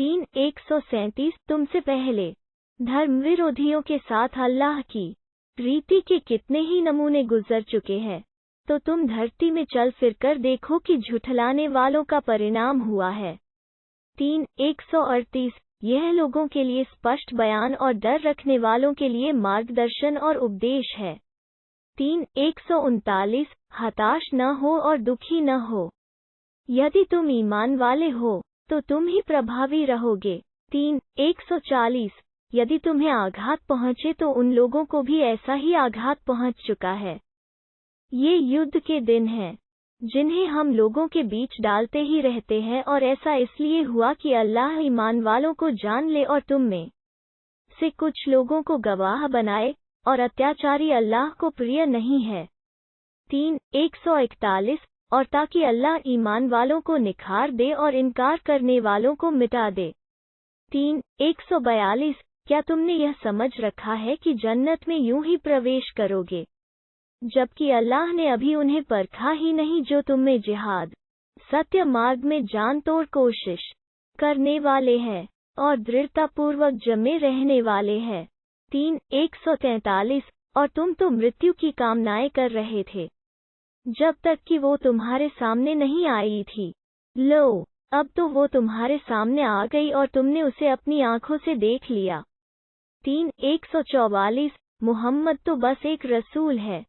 3:137 तुमसे पहले धर्म विरोधियों के साथ अल्लाह की रीति के कितने ही नमूने गुजर चुके हैं, तो तुम धरती में चल फिर कर देखो कि झुठलाने वालों का परिणाम हुआ है। 3:138 यह लोगों के लिए स्पष्ट बयान और डर रखने वालों के लिए मार्गदर्शन और उपदेश है। 3:139 हताश न हो और दुखी न हो। यदि तुम ईमान वाले हो तो तुम ही प्रभावी रहोगे। 3:140 यदि तुम्हें आघात पहुँचे तो उन लोगों को भी ऐसा ही आघात पहुँच चुका है। ये युद्ध के दिन हैं जिन्हें हम लोगों के बीच डालते ही रहते हैं, और ऐसा इसलिए हुआ कि अल्लाह ईमान वालों को जान ले और तुम में से कुछ लोगों को गवाह बनाए, और अत्याचारी अल्लाह को प्रिय नहीं है। 3:141 और ताकि अल्लाह ईमान वालों को निखार दे और इनकार करने वालों को मिटा दे। 3:142 क्या तुमने यह समझ रखा है कि जन्नत में यूं ही प्रवेश करोगे, जबकि अल्लाह ने अभी उन्हें परखा ही नहीं जो तुम में जिहाद सत्य मार्ग में जान तोड़ कोशिश करने वाले हैं और दृढ़तापूर्वक जमे रहने वाले हैं। 3:143 और तुम तो मृत्यु की कामनाएं कर रहे थे जब तक कि वो तुम्हारे सामने नहीं आई थी। लो, अब तो वो तुम्हारे सामने आ गई और तुमने उसे अपनी आंखों से देख लिया। 3:144 मुहम्मद तो बस एक रसूल है,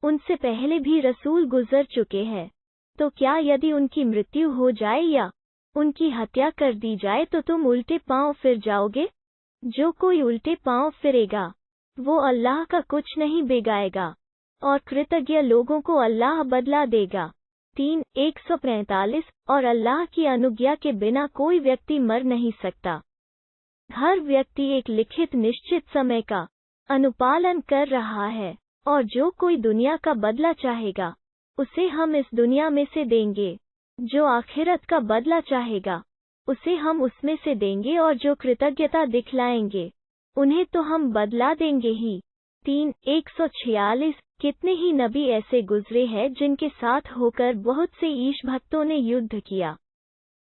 उनसे पहले भी रसूल गुजर चुके हैं, तो क्या यदि उनकी मृत्यु हो जाए या उनकी हत्या कर दी जाए तो तुम उल्टे पांव फिर जाओगे? जो कोई उल्टे पांव फिरेगा वो अल्लाह का कुछ नहीं बिगाएगा, और कृतज्ञ लोगों को अल्लाह बदला देगा। 3:145 और अल्लाह की अनुज्ञा के बिना कोई व्यक्ति मर नहीं सकता। हर व्यक्ति एक लिखित निश्चित समय का अनुपालन कर रहा है, और जो कोई दुनिया का बदला चाहेगा उसे हम इस दुनिया में से देंगे, जो आखिरत का बदला चाहेगा उसे हम उसमें से देंगे, और जो कृतज्ञता दिखलाएंगे उन्हें तो हम बदला देंगे ही। 3:146 कितने ही नबी ऐसे गुजरे हैं जिनके साथ होकर बहुत से ईश भक्तों ने युद्ध किया,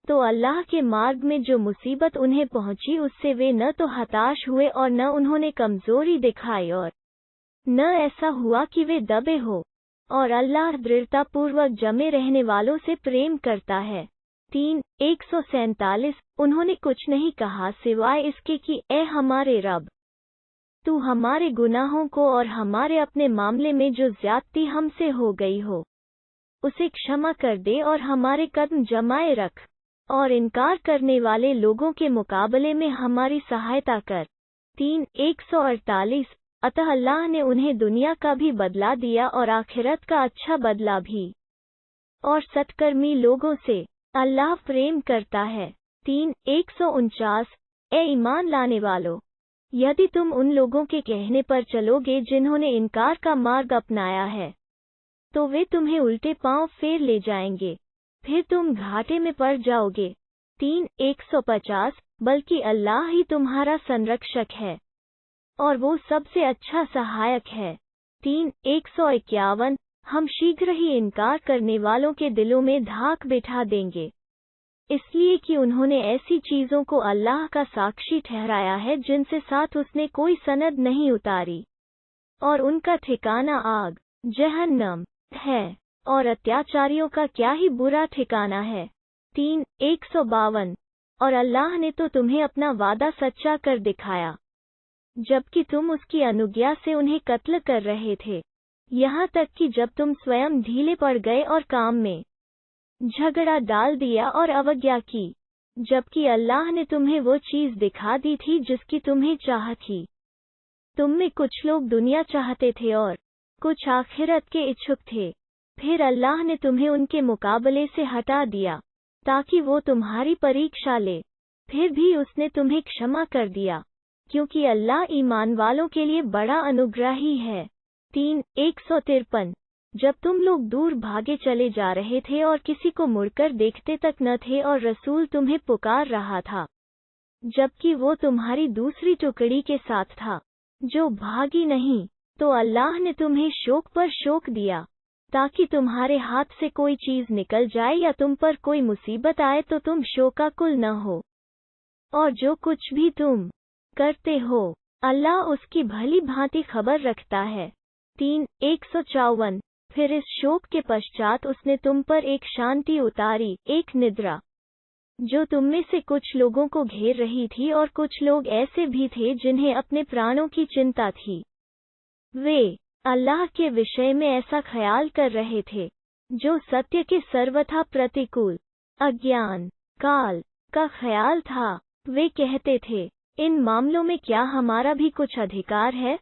तो अल्लाह के मार्ग में जो मुसीबत उन्हें पहुंची उससे वे न तो हताश हुए और न उन्होंने कमजोरी दिखाई, और न ऐसा हुआ कि वे दबे हो, और अल्लाह दृढ़तापूर्वक जमे रहने वालों से प्रेम करता है। 3:147 उन्होंने कुछ नहीं कहा सिवाय इसके कि ए हमारे रब, तू हमारे गुनाहों को और हमारे अपने मामले में जो ज्यादती हमसे हो गई हो उसे क्षमा कर दे, और हमारे कदम जमाए रख, और इनकार करने वाले लोगों के मुकाबले में हमारी सहायता कर। 3:148 अतः अल्लाह ने उन्हें दुनिया का भी बदला दिया और आखिरत का अच्छा बदला भी, और सत्कर्मी लोगों से अल्लाह प्रेम करता है। 3:149 ए ईमान लाने वालों, यदि तुम उन लोगों के कहने पर चलोगे जिन्होंने इनकार का मार्ग अपनाया है, तो वे तुम्हें उल्टे पांव फेर ले जाएंगे, फिर तुम घाटे में पड़ जाओगे। 3:150 बल्कि अल्लाह ही तुम्हारा संरक्षक है, और वो सबसे अच्छा सहायक है। 3:151 हम शीघ्र ही इनकार करने वालों के दिलों में धाक बिठा देंगे, इसलिए कि उन्होंने ऐसी चीजों को अल्लाह का साक्षी ठहराया है जिनसे साथ उसने कोई सनद नहीं उतारी, और उनका ठिकाना आग जहन्नम है, और अत्याचारियों का क्या ही बुरा ठिकाना है। 3:152 और अल्लाह ने तो तुम्हें अपना वादा सच्चा कर दिखाया, जबकि तुम उसकी अनुज्ञा से उन्हें कत्ल कर रहे थे, यहाँ तक कि जब तुम स्वयं ढीले पड़ गए और काम में झगड़ा डाल दिया और अवज्ञा की, जबकि अल्लाह ने तुम्हें वो चीज दिखा दी थी जिसकी तुम्हें चाह थी। तुम में कुछ लोग दुनिया चाहते थे और कुछ आखिरत के इच्छुक थे, फिर अल्लाह ने तुम्हें उनके मुकाबले से हटा दिया ताकि वो तुम्हारी परीक्षा ले, फिर भी उसने तुम्हें क्षमा कर दिया, क्योंकि अल्लाह ईमान वालों के लिए बड़ा अनुग्राही है। 3:153 जब तुम लोग दूर भागे चले जा रहे थे और किसी को मुड़कर देखते तक न थे और रसूल तुम्हें पुकार रहा था, जबकि वो तुम्हारी दूसरी टुकड़ी के साथ था जो भागी नहीं, तो अल्लाह ने तुम्हें शोक पर शोक दिया ताकि तुम्हारे हाथ से कोई चीज निकल जाए या तुम पर कोई मुसीबत आए तो तुम शोकाकुल न हो। और जो कुछ भी तुम करते हो अल्लाह उसकी भली भांति खबर रखता है। 3:154 फिर इस शोक के पश्चात उसने तुम पर एक शांति उतारी, एक निद्रा जो तुम में से कुछ लोगों को घेर रही थी, और कुछ लोग ऐसे भी थे जिन्हें अपने प्राणों की चिंता थी। वे अल्लाह के विषय में ऐसा ख्याल कर रहे थे जो सत्य के सर्वथा प्रतिकूल अज्ञान काल का ख्याल था। वे कहते थे, इन मामलों में क्या हमारा भी कुछ अधिकार है?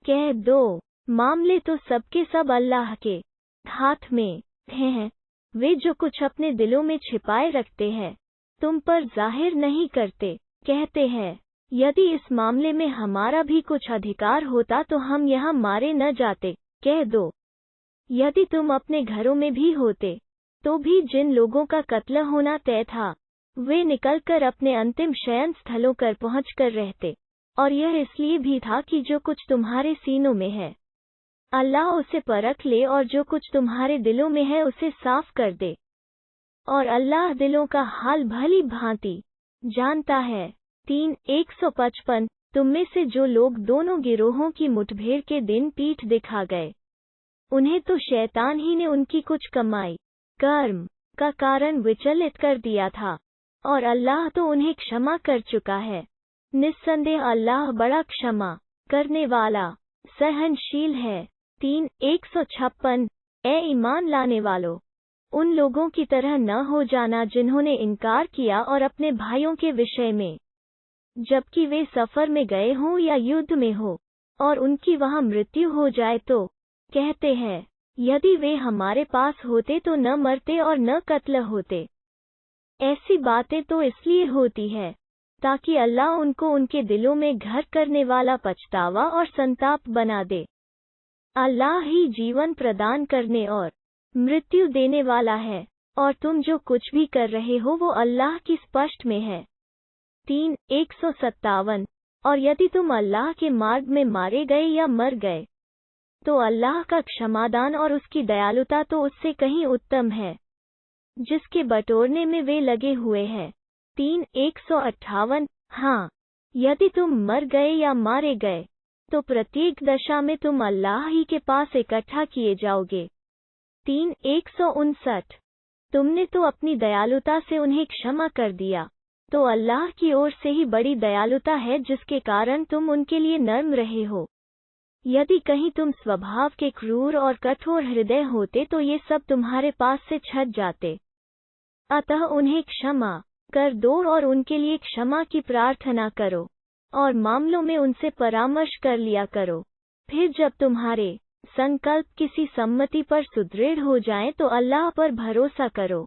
कह दो, मामले तो सबके सब अल्लाह के हाथ में हैं। वे जो कुछ अपने दिलों में छिपाए रखते हैं तुम पर जाहिर नहीं करते। कहते हैं, यदि इस मामले में हमारा भी कुछ अधिकार होता तो हम यहाँ मारे न जाते। कह दो, यदि तुम अपने घरों में भी होते तो भी जिन लोगों का कत्ल होना तय था वे निकलकर अपने अंतिम शयन स्थलों पर पहुंचकर रहते, और यह इसलिए भी था कि जो कुछ तुम्हारे सीनों में है अल्लाह उसे परख ले, और जो कुछ तुम्हारे दिलों में है उसे साफ कर दे, और अल्लाह दिलों का हाल भली भांति जानता है। 3:155 तुम में से जो लोग दोनों गिरोहों की मुठभेड़ के दिन पीठ दिखा गए उन्हें तो शैतान ही ने उनकी कुछ कमाई कर्म का कारण विचलित कर दिया था, और अल्लाह तो उन्हें क्षमा कर चुका है। निस्संदेह अल्लाह बड़ा क्षमा करने वाला सहनशील है। 3:156 ए ईमान लाने वालों, उन लोगों की तरह न हो जाना जिन्होंने इनकार किया और अपने भाइयों के विषय में, जबकि वे सफर में गए हों या युद्ध में हो और उनकी वहां मृत्यु हो जाए तो कहते हैं, यदि वे हमारे पास होते तो न मरते और न कत्ल होते। ऐसी बातें तो इसलिए होती है ताकि अल्लाह उनको उनके दिलों में घर करने वाला पछतावा और संताप बना दे। अल्लाह ही जीवन प्रदान करने और मृत्यु देने वाला है, और तुम जो कुछ भी कर रहे हो वो अल्लाह की स्पष्ट में है। 3:157 और यदि तुम अल्लाह के मार्ग में मारे गए या मर गए तो अल्लाह का क्षमादान और उसकी दयालुता तो उससे कहीं उत्तम है जिसके बटोरने में वे लगे हुए हैं। 3:158 हाँ, यदि तुम मर गए या मारे गए तो प्रत्येक दशा में तुम अल्लाह ही के पास इकट्ठा किए जाओगे। 3:159 तुमने तो अपनी दयालुता से उन्हें क्षमा कर दिया, तो अल्लाह की ओर से ही बड़ी दयालुता है जिसके कारण तुम उनके लिए नर्म रहे हो। यदि कहीं तुम स्वभाव के क्रूर और कठोर हृदय होते तो ये सब तुम्हारे पास से छट जाते। अतः उन्हें क्षमा कर दो और उनके लिए क्षमा की प्रार्थना करो, और मामलों में उनसे परामर्श कर लिया करो। फिर जब तुम्हारे संकल्प किसी सम्मति पर सुदृढ़ हो जाएं तो अल्लाह पर भरोसा करो।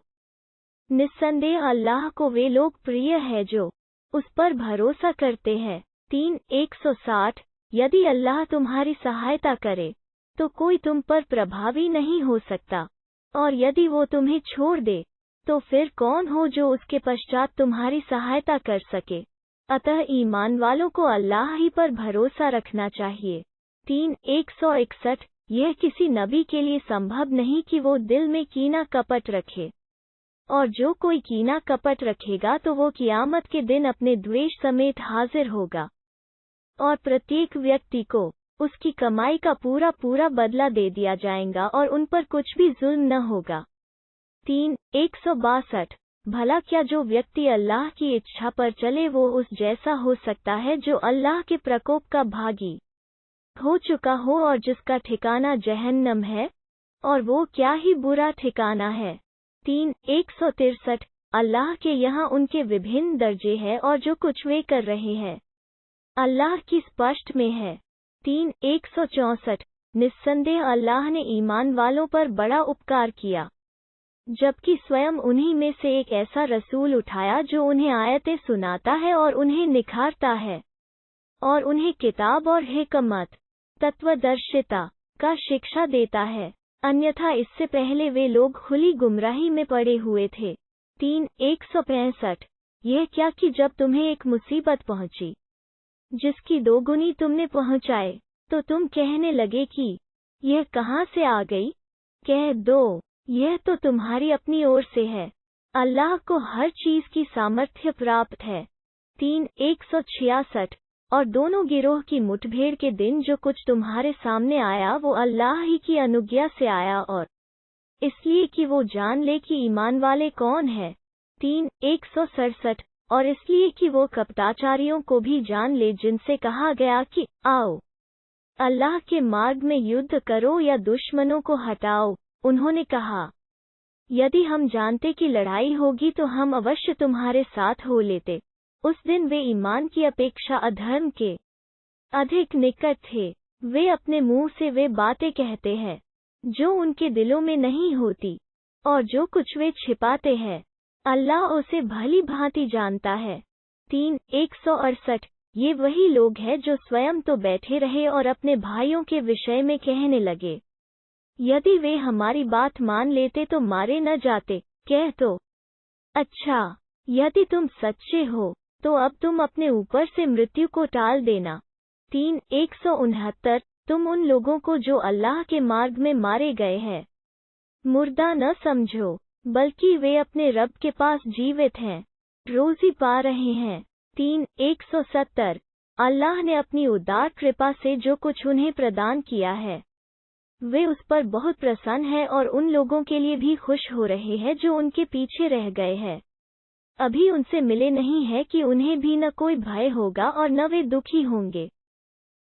निस्संदेह अल्लाह को वे लोग प्रिय है जो उस पर भरोसा करते हैं। 3:160 यदि अल्लाह तुम्हारी सहायता करे तो कोई तुम पर प्रभावी नहीं हो सकता, और यदि वो तुम्हें छोड़ दे तो फिर कौन हो जो उसके पश्चात तुम्हारी सहायता कर सके। अतः ईमान वालों को अल्लाह ही पर भरोसा रखना चाहिए। 3:161 यह किसी नबी के लिए संभव नहीं कि वो दिल में कीना कपट रखे, और जो कोई कीना कपट रखेगा तो वो क़ियामत के दिन अपने द्वेष समेत हाजिर होगा, और प्रत्येक व्यक्ति को उसकी कमाई का पूरा पूरा बदला दे दिया जाएगा और उन पर कुछ भी जुल्म न होगा। 3:162 भला क्या जो व्यक्ति अल्लाह की इच्छा पर चले वो उस जैसा हो सकता है जो अल्लाह के प्रकोप का भागी हो चुका हो और जिसका ठिकाना जहन्नम है, और वो क्या ही बुरा ठिकाना है। 3:163 अल्लाह के यहाँ उनके विभिन्न दर्जे हैं और जो कुछ वे कर रहे हैं अल्लाह की स्पष्ट में है। 3:164 निस्संदेह अल्लाह ने ईमान वालों पर बड़ा उपकार किया, जबकि स्वयं उन्हीं में से एक ऐसा रसूल उठाया जो उन्हें आयतें सुनाता है और उन्हें निखारता है, और उन्हें किताब और हिकमत तत्वदर्शिता का शिक्षा देता है। अन्यथा इससे पहले वे लोग खुली गुमराही में पड़े हुए थे। 3:165 यह क्या कि जब तुम्हें एक मुसीबत पहुंची जिसकी दोगुनी तुमने पहुंचाए तो तुम कहने लगे कि यह कहाँ से आ गई। कह दो, यह तो तुम्हारी अपनी ओर से है। अल्लाह को हर चीज की सामर्थ्य प्राप्त है। 3:166 और दोनों गिरोह की मुठभेड़ के दिन जो कुछ तुम्हारे सामने आया वो अल्लाह ही की अनुज्ञा से आया और इसलिए कि वो जान ले कि ईमान वाले कौन है। 3:167 और इसलिए कि वो कपटाचारियों को भी जान ले जिनसे कहा गया कि आओ अल्लाह के मार्ग में युद्ध करो या दुश्मनों को हटाओ। उन्होंने कहा यदि हम जानते कि लड़ाई होगी तो हम अवश्य तुम्हारे साथ हो लेते। उस दिन वे ईमान की अपेक्षा अधर्म के अधिक निकट थे। वे अपने मुंह से वे बातें कहते हैं जो उनके दिलों में नहीं होती, और जो कुछ वे छिपाते हैं अल्लाह उसे भली भांति जानता है। 3:168 ये वही लोग हैं जो स्वयं तो बैठे रहे और अपने भाइयों के विषय में कहने लगे यदि वे हमारी बात मान लेते तो मारे न जाते। कह तो अच्छा यदि तुम सच्चे हो तो अब तुम अपने ऊपर से मृत्यु को टाल देना। 3:169 तुम उन लोगों को जो अल्लाह के मार्ग में मारे गए हैं मुर्दा न समझो, बल्कि वे अपने रब के पास जीवित हैं, रोजी पा रहे हैं। 3:170 अल्लाह ने अपनी उदार कृपा से जो कुछ उन्हें प्रदान किया है वे उस पर बहुत प्रसन्न हैं और उन लोगों के लिए भी खुश हो रहे हैं जो उनके पीछे रह गए हैं। अभी उनसे मिले नहीं है कि उन्हें भी न कोई भय होगा और न वे दुखी होंगे।